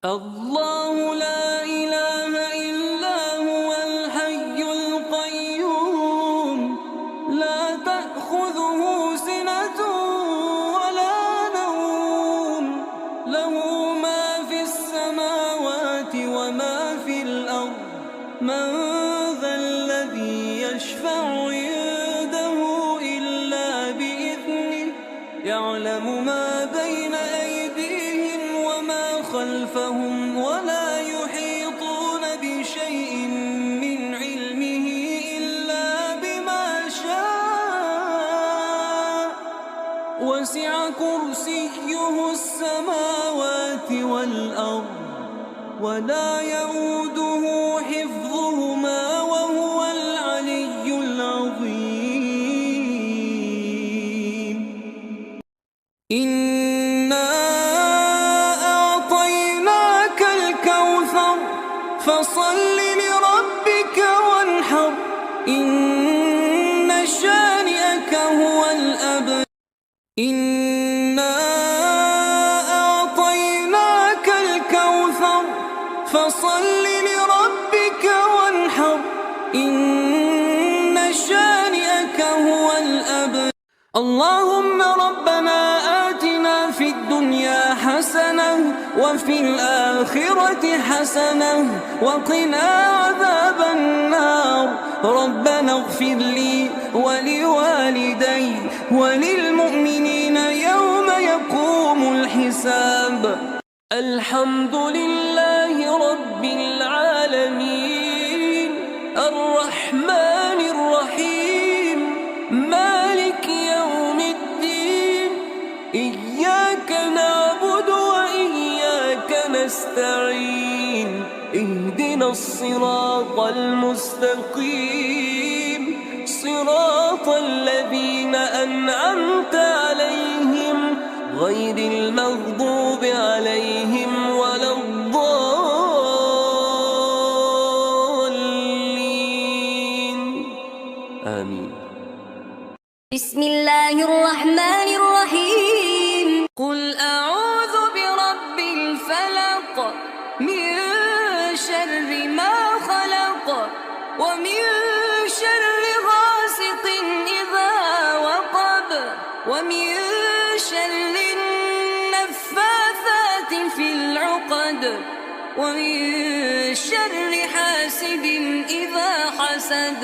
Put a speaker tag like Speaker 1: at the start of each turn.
Speaker 1: الله لا إله إلا هو الحي القيوم لا تأخذه سنة ولا نوم له ما في السماوات وما في الأرض من ذا الذي يشفع عنده إلا بإذنه يعلم ما بين أيديهم وما خلفهم ولا يحيطون بشيء من علمه إلا بما شاء وسع كرسيه السماوات والأرض ولا يؤوده حفظهما وهو العلي العظيم. إنا أعطيناك الكوثر فصل لربك وانحر إن شانئك هو الأبتر. إنا أعطيناك الكوثر فصل لربك وانحر إن شانئك هو الأبتر. اللهم ربنا آتنا في الدنيا حسنة وفي الآخرة حسنة وقنا عذاب النار. ربنا اغفر لي ولوالدي وللمؤمنين يوم يقوم الحساب. الحمد لله رب العالمين الرحمن الرحيم مالك يوم الدين إياك نعبد وإياك نستعين اهدنا الصراط المستقيم صراط الذين أنعمت عليهم غير المغضوب عليهم ولا الضالين آمين.
Speaker 2: بسم الله الرحمن الرحيم. قل أعوذ برب الفلق من شر ما خلق ومن شر غاسق إذا وقب ومن شر النفاثات في العقد ومن شر حاسد إذا حسد.